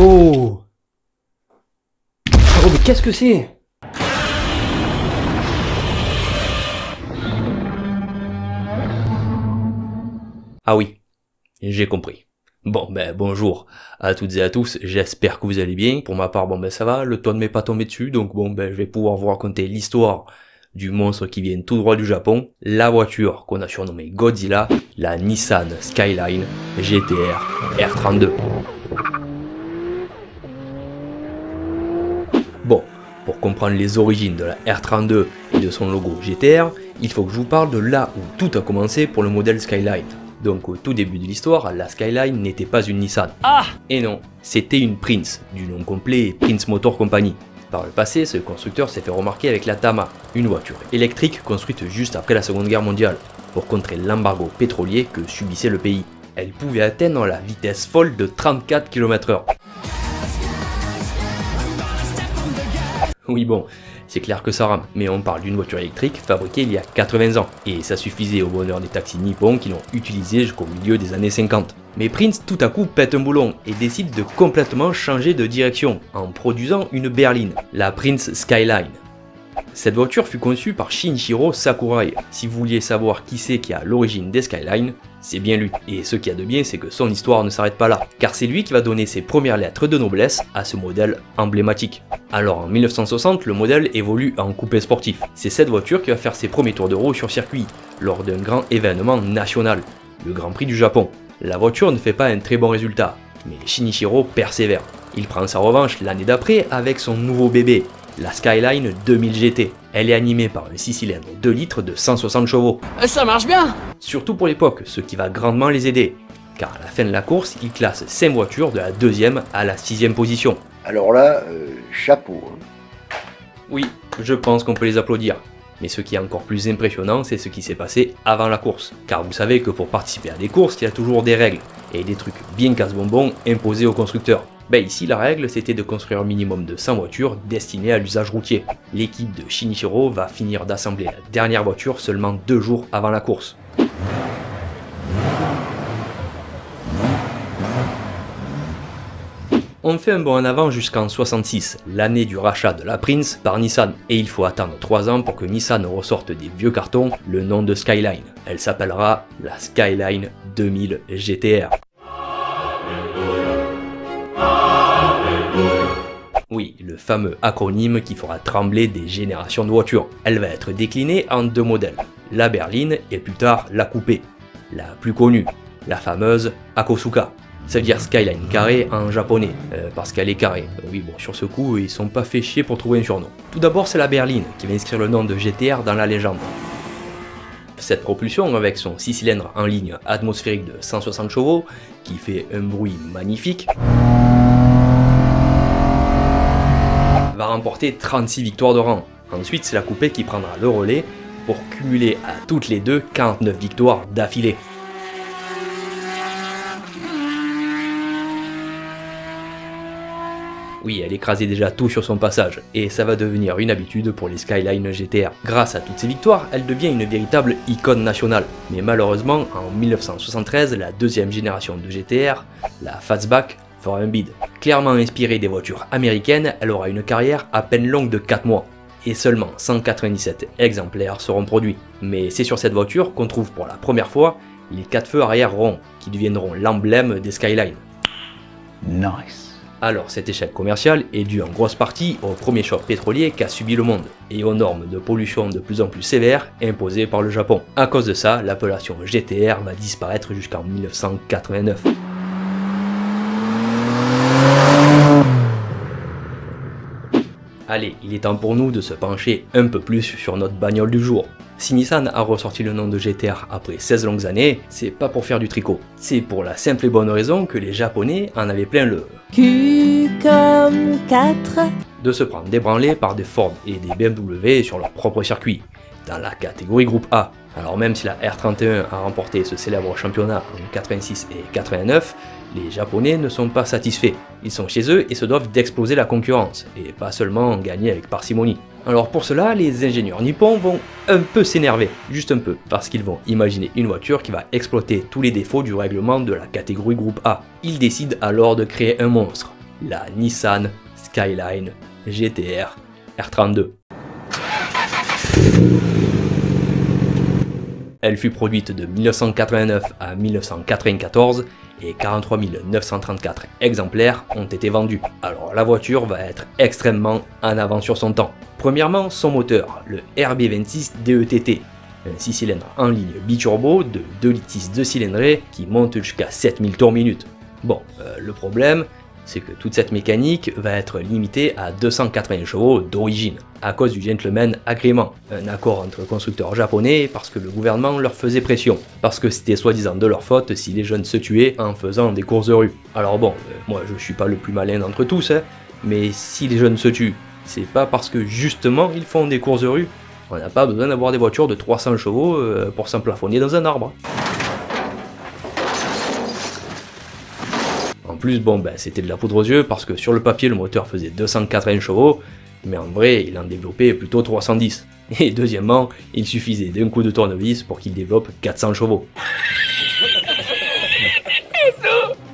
Oh! Oh mais qu'est-ce que c'est? Ah oui, j'ai compris. Bon ben bonjour à toutes et à tous, j'espère que vous allez bien. Pour ma part, bon ben ça va, le toit ne m'est pas tombé dessus, donc bon ben je vais pouvoir vous raconter l'histoire du monstre qui vient tout droit du Japon, la voiture qu'on a surnommée Godzilla, la Nissan Skyline GT-R R32. Bon, pour comprendre les origines de la R32 et de son logo GT-R, il faut que je vous parle de là où tout a commencé pour le modèle Skyline. Donc au tout début de l'histoire, la Skyline n'était pas une Nissan. Ah! Et non, c'était une Prince, du nom complet Prince Motor Company. Par le passé, ce constructeur s'est fait remarquer avec la Tama, une voiture électrique construite juste après la Seconde Guerre mondiale, pour contrer l'embargo pétrolier que subissait le pays. Elle pouvait atteindre la vitesse folle de 34 km/h. Oui bon, c'est clair que ça rame, mais on parle d'une voiture électrique fabriquée il y a 80 ans, et ça suffisait au bonheur des taxis nippons qui l'ont utilisé jusqu'au milieu des années 50. Mais Prince tout à coup pète un boulon et décide de complètement changer de direction en produisant une berline, la Prince Skyline. Cette voiture fut conçue par Shinichiro Sakurai. Si vous vouliez savoir qui c'est qui a l'origine des Skyline, c'est bien lui. Et ce qu'il y a de bien, c'est que son histoire ne s'arrête pas là, car c'est lui qui va donner ses premières lettres de noblesse à ce modèle emblématique. Alors en 1960, le modèle évolue en coupé sportif. C'est cette voiture qui va faire ses premiers tours de roue sur circuit, lors d'un grand événement national, le Grand Prix du Japon. La voiture ne fait pas un très bon résultat, mais Shinichiro persévère. Il prend sa revanche l'année d'après avec son nouveau bébé, la Skyline 2000 GT. Elle est animée par un 6 cylindres 2 litres de 160 chevaux. Ça marche bien! Surtout pour l'époque, ce qui va grandement les aider, car à la fin de la course, il classe 5 voitures de la 2e à la 6e position. Alors là, chapeau. Oui, je pense qu'on peut les applaudir. Mais ce qui est encore plus impressionnant, c'est ce qui s'est passé avant la course. Car vous savez que pour participer à des courses, il y a toujours des règles, et des trucs bien casse-bonbons imposés aux constructeurs. Ben ici, la règle, c'était de construire un minimum de 100 voitures destinées à l'usage routier. L'équipe de Shinichiro va finir d'assembler la dernière voiture seulement 2 jours avant la course. On fait un bond en avant jusqu'en 66, l'année du rachat de la Prince par Nissan, et il faut attendre 3 ans pour que Nissan ressorte des vieux cartons le nom de Skyline. Elle s'appellera la Skyline 2000 GT-R. Oui, le fameux acronyme qui fera trembler des générations de voitures. Elle va être déclinée en 2 modèles, la berline et plus tard la coupé. La plus connue, la fameuse Hakosuka. Ça veut dire Skyline carré en japonais, parce qu'elle est carrée. Oui bon, sur ce coup, ils sont pas fait chier pour trouver un surnom. Tout d'abord, c'est la berline qui va inscrire le nom de GT-R dans la légende. Cette propulsion, avec son 6 cylindres en ligne atmosphérique de 160 chevaux, qui fait un bruit magnifique, va remporter 36 victoires de rang. Ensuite, c'est la coupé qui prendra le relais pour cumuler à toutes les deux 49 victoires d'affilée. Oui, elle écrasait déjà tout sur son passage, et ça va devenir une habitude pour les Skyline GT-R. Grâce à toutes ces victoires, elle devient une véritable icône nationale. Mais malheureusement, en 1973, la 2e génération de GT-R, la Fastback, fera un bide. Clairement inspirée des voitures américaines, elle aura une carrière à peine longue de 4 mois. Et seulement 197 exemplaires seront produits. Mais c'est sur cette voiture qu'on trouve pour la première fois les 4 feux arrière ronds, qui deviendront l'emblème des Skyline. Nice. Alors cet échec commercial est dû en grosse partie au premier choc pétrolier qu'a subi le monde, et aux normes de pollution de plus en plus sévères imposées par le Japon. À cause de ça, l'appellation GT-R va disparaître jusqu'en 1989. Allez, il est temps pour nous de se pencher un peu plus sur notre bagnole du jour. Si Nissan a ressorti le nom de GT-R après 16 longues années, c'est pas pour faire du tricot. C'est pour la simple et bonne raison que les Japonais en avaient plein le cul comme 4 de se prendre débranlés par des Ford et des BMW sur leur propre circuit, dans la catégorie groupe A. Alors même si la R31 a remporté ce célèbre championnat en 86 et 89, les Japonais ne sont pas satisfaits. Ils sont chez eux et se doivent d'exploser la concurrence, et pas seulement gagner avec parcimonie. Alors pour cela, les ingénieurs nippons vont un peu s'énerver, juste un peu, parce qu'ils vont imaginer une voiture qui va exploiter tous les défauts du règlement de la catégorie groupe A. Ils décident alors de créer un monstre, la Nissan Skyline GT-R R32. Elle fut produite de 1989 à 1994 et 43 934 exemplaires ont été vendus. Alors la voiture va être extrêmement en avance sur son temps. Premièrement, son moteur, le RB26 DETT, un 6 cylindres en ligne biturbo de 2,6 litres 2 cylindrés qui monte jusqu'à 7000 tours minute. Bon, le problème, c'est que toute cette mécanique va être limitée à 280 chevaux d'origine, à cause du gentleman agreement, un accord entre constructeurs japonais parce que le gouvernement leur faisait pression, parce que c'était soi-disant de leur faute si les jeunes se tuaient en faisant des courses de rue. Alors bon, moi je suis pas le plus malin d'entre tous, hein, mais si les jeunes se tuent, c'est pas parce que justement ils font des courses de rue. On n'a pas besoin d'avoir des voitures de 300 chevaux pour s'emplafonner dans un arbre. En plus, bon, c'était de la poudre aux yeux parce que sur le papier le moteur faisait 280 chevaux, mais en vrai il en développait plutôt 310. Et deuxièmement, il suffisait d'un coup de tournevis pour qu'il développe 400 chevaux.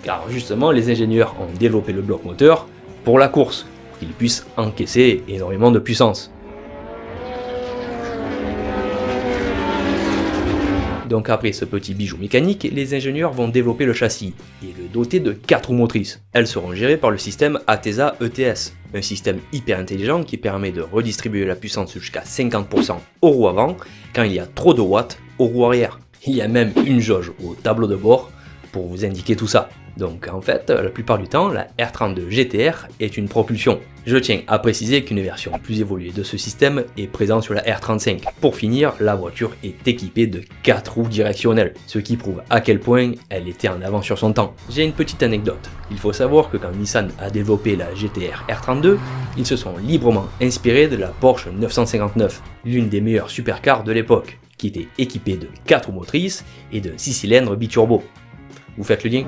Car justement, les ingénieurs ont développé le bloc moteur pour la course, pour qu'il puisse encaisser énormément de puissance. Donc après ce petit bijou mécanique, les ingénieurs vont développer le châssis et le doter de 4 roues motrices. Elles seront gérées par le système ATESA ETS, un système hyper intelligent qui permet de redistribuer la puissance jusqu'à 50% aux roues avant quand il y a trop de watts aux roues arrière. Il y a même une jauge au tableau de bord pour vous indiquer tout ça. Donc en fait, la plupart du temps, la R32 GT-R est une propulsion. Je tiens à préciser qu'une version plus évoluée de ce système est présente sur la R35. Pour finir, la voiture est équipée de 4 roues directionnelles, ce qui prouve à quel point elle était en avance sur son temps. J'ai une petite anecdote. Il faut savoir que quand Nissan a développé la GT-R R32, ils se sont librement inspirés de la Porsche 959, l'une des meilleures supercars de l'époque, qui était équipée de 4 roues motrices et d'un 6 cylindres biturbo. Vous faites le lien?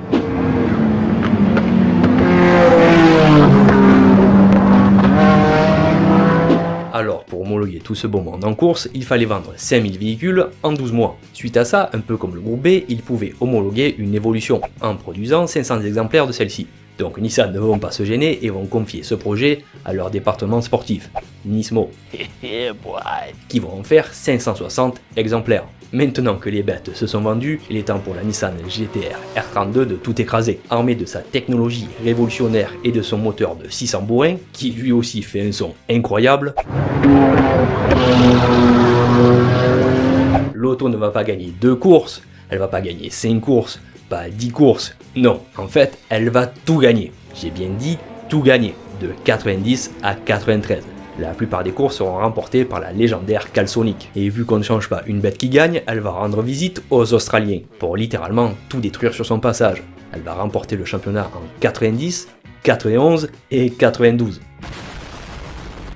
Alors pour homologuer tout ce beau monde en course, il fallait vendre 5000 véhicules en 12 mois. Suite à ça, un peu comme le groupe B, ils pouvaient homologuer une évolution en produisant 500 exemplaires de celle-ci. Donc Nissan ne vont pas se gêner et vont confier ce projet à leur département sportif, Nismo, qui vont en faire 560 exemplaires. Maintenant que les bêtes se sont vendues, il est temps pour la Nissan GT-R R32 de tout écraser. Armée de sa technologie révolutionnaire et de son moteur de 600 bourrins, qui lui aussi fait un son incroyable, l'auto ne va pas gagner 2 courses, elle va pas gagner 5 courses, pas 10 courses, non, en fait, elle va tout gagner. J'ai bien dit tout gagner, de 90 à 93. La plupart des courses seront remportées par la légendaire Callsonic. Et vu qu'on ne change pas une bête qui gagne, elle va rendre visite aux Australiens, pour littéralement tout détruire sur son passage. Elle va remporter le championnat en 90, 91 et 92.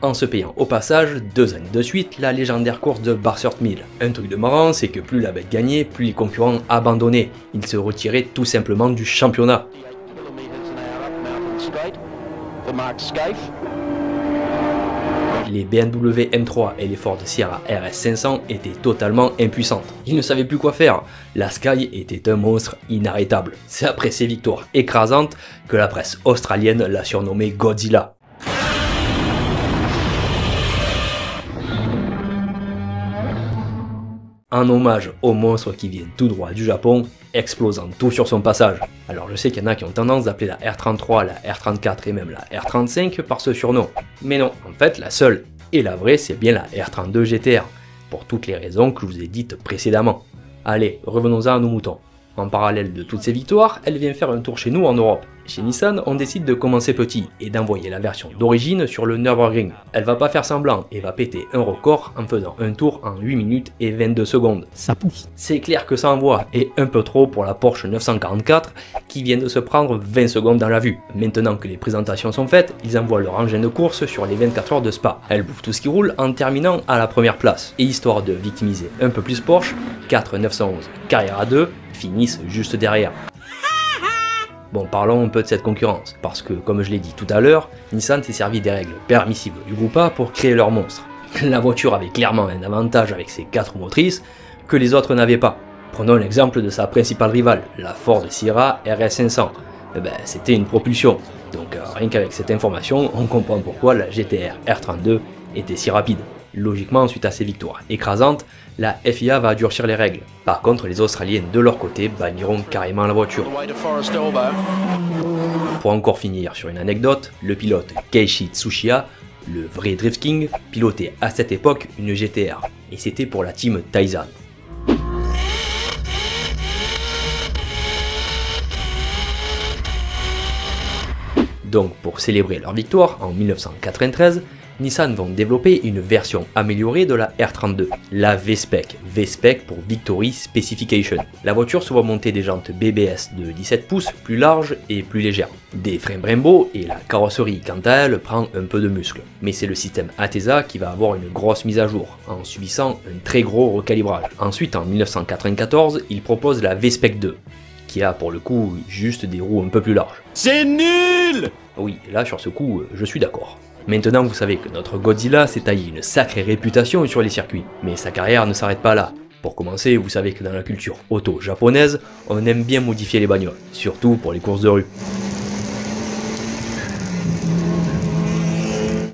En se payant au passage, 2 années de suite, la légendaire course de Bathurst Mill. Un truc de marrant, c'est que plus la bête gagnait, plus les concurrents abandonnaient. Ils se retiraient tout simplement du championnat. Les BMW M3 et les Ford Sierra RS500 étaient totalement impuissantes. Ils ne savaient plus quoi faire. La Sky était un monstre inarrêtable. C'est après ces victoires écrasantes que la presse australienne l'a surnommé Godzilla. En hommage au monstre qui vient tout droit du Japon, explosant tout sur son passage. Alors je sais qu'il y en a qui ont tendance d'appeler la R33, la R34 et même la R35 par ce surnom. Mais non, en fait la seule et la vraie c'est bien la R32 GT-R, pour toutes les raisons que je vous ai dites précédemment. Allez, revenons-en à nos moutons. En parallèle de toutes ces victoires, elle vient faire un tour chez nous en Europe. Chez Nissan, on décide de commencer petit et d'envoyer la version d'origine sur le Nürburgring. Elle va pas faire semblant et va péter un record en faisant un tour en 8 minutes et 22 secondes. Ça pousse. C'est clair que ça envoie, et un peu trop pour la Porsche 944 qui vient de se prendre 20 secondes dans la vue. Maintenant que les présentations sont faites, ils envoient leur engin de course sur les 24 heures de Spa. Elle bouffe tout ce qui roule en terminant à la première place. Et histoire de victimiser un peu plus Porsche, 4 911 Carrera 2 finissent juste derrière. Bon, parlons un peu de cette concurrence, parce que, comme je l'ai dit tout à l'heure, Nissan s'est servi des règles permissibles du groupe A pour créer leur monstre. La voiture avait clairement un avantage avec ses 4 roues motrices que les autres n'avaient pas. Prenons l'exemple de sa principale rivale, la Ford Sierra RS500. C'était une propulsion. Donc rien qu'avec cette information, on comprend pourquoi la GT-R R32 était si rapide. Logiquement, suite à ces victoires écrasantes, la FIA va durcir les règles. Par contre, les Australiens de leur côté banniront carrément la voiture. Pour encore finir sur une anecdote, le pilote Keiichi Tsuchiya, le vrai Drift King, pilotait à cette époque une GT-R, et c'était pour la team Taizan. Donc pour célébrer leur victoire en 1993, Nissan vont développer une version améliorée de la R32, la V-Spec, V-Spec pour Victory Specification. La voiture se voit monter des jantes BBS de 17 pouces, plus larges et plus légères, des freins Brembo et la carrosserie quant à elle prend un peu de muscle. Mais c'est le système Atesa qui va avoir une grosse mise à jour, en subissant un très gros recalibrage. Ensuite en 1994, ils proposent la V-Spec 2, qui a pour le coup juste des roues un peu plus larges. C'est nul! Oui, là sur ce coup, je suis d'accord. Maintenant vous savez que notre Godzilla s'est taillé une sacrée réputation sur les circuits, mais sa carrière ne s'arrête pas là. Pour commencer, vous savez que dans la culture auto japonaise, on aime bien modifier les bagnoles, surtout pour les courses de rue.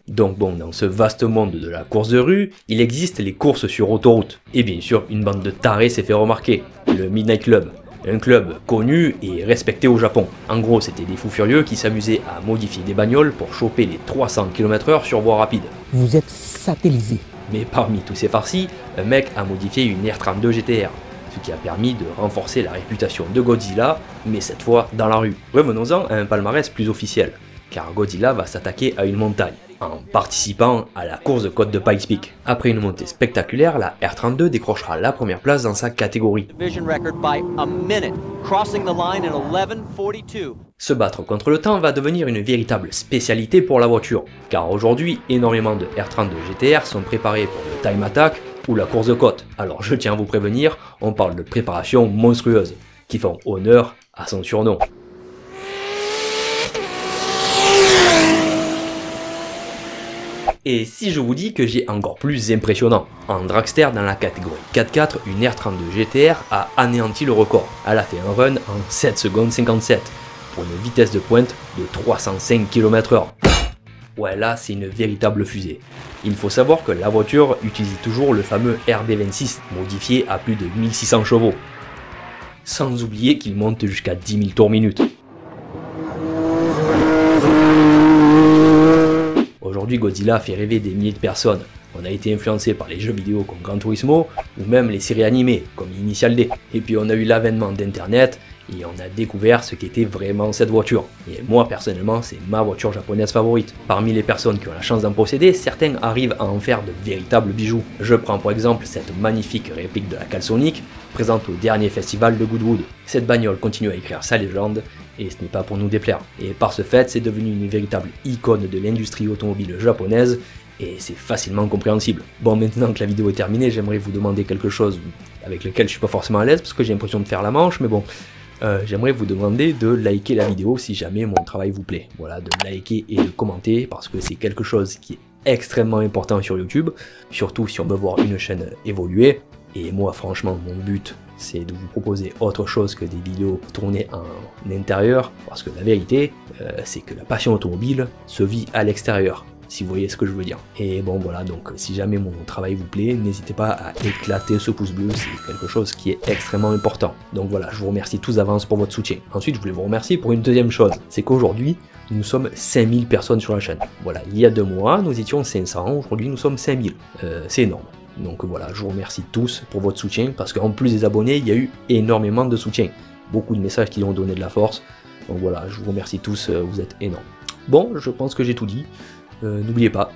Donc bon, dans ce vaste monde de la course de rue, il existe les courses sur autoroute. Et bien sûr, une bande de tarés s'est fait remarquer, le Midnight Club. Un club connu et respecté au Japon. En gros, c'était des fous furieux qui s'amusaient à modifier des bagnoles pour choper les 300 km/h sur voie rapide. Vous êtes satellisé. Mais parmi tous ces farcis, un mec a modifié une R32 GT-R, ce qui a permis de renforcer la réputation de Godzilla, mais cette fois dans la rue. Revenons-en à un palmarès plus officiel, car Godzilla va s'attaquer à une montagne, en participant à la course de côte de Pikes Peak. Après une montée spectaculaire, la R32 décrochera la première place dans sa catégorie. Se battre contre le temps va devenir une véritable spécialité pour la voiture, car aujourd'hui, énormément de R32 GT-R sont préparés pour le time attack ou la course de côte. Alors je tiens à vous prévenir, on parle de préparation monstrueuse, qui font honneur à son surnom. Et si je vous dis que j'ai encore plus impressionnant, en dragster dans la catégorie 4x4, une R32 GT-R a anéanti le record. Elle a fait un run en 7 secondes 57, pour une vitesse de pointe de 305 km/h. Ouais, là c'est une véritable fusée. Il faut savoir que la voiture utilise toujours le fameux RB26, modifié à plus de 1600 chevaux. Sans oublier qu'il monte jusqu'à 10 000 tours minute. Aujourd'hui, Godzilla fait rêver des milliers de personnes. On a été influencé par les jeux vidéo comme Gran Turismo, ou même les séries animées comme Initial D. Et puis on a eu l'avènement d'internet, et on a découvert ce qu'était vraiment cette voiture. Et moi personnellement, c'est ma voiture japonaise favorite. Parmi les personnes qui ont la chance d'en posséder, certains arrivent à en faire de véritables bijoux. Je prends pour exemple cette magnifique réplique de la Callsonic, présente au dernier festival de Goodwood. Cette bagnole continue à écrire sa légende, et ce n'est pas pour nous déplaire. Et par ce fait, c'est devenu une véritable icône de l'industrie automobile japonaise, et c'est facilement compréhensible. Bon, maintenant que la vidéo est terminée, j'aimerais vous demander quelque chose avec lequel je suis pas forcément à l'aise, parce que j'ai l'impression de faire la manche, mais bon, j'aimerais vous demander de liker la vidéo si jamais mon travail vous plaît. Voilà, de liker et de commenter, parce que c'est quelque chose qui est extrêmement important sur YouTube, surtout si on veut voir une chaîne évoluer. Et moi, franchement, mon but, c'est de vous proposer autre chose que des vidéos tournées en intérieur, parce que la vérité, c'est que la passion automobile se vit à l'extérieur, si vous voyez ce que je veux dire. Et bon voilà, donc si jamais mon travail vous plaît, n'hésitez pas à éclater ce pouce bleu, c'est quelque chose qui est extrêmement important. Donc voilà, je vous remercie tous d'avance pour votre soutien. Ensuite, je voulais vous remercier pour une deuxième chose, c'est qu'aujourd'hui, nous sommes 5000 personnes sur la chaîne. Voilà, il y a 2 mois, nous étions 500, aujourd'hui nous sommes 5000. C'est énorme. Donc voilà, je vous remercie tous pour votre soutien, parce qu'en plus des abonnés, il y a eu énormément de soutien. Beaucoup de messages qui ont donné de la force. Donc voilà, je vous remercie tous, vous êtes énormes. Bon, je pense que j'ai tout dit. N'oubliez pas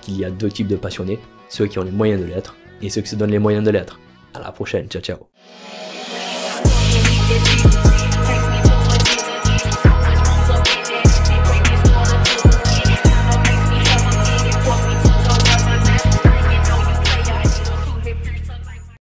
qu'il y a 2 types de passionnés, ceux qui ont les moyens de l'être, et ceux qui se donnent les moyens de l'être. À la prochaine, ciao ciao.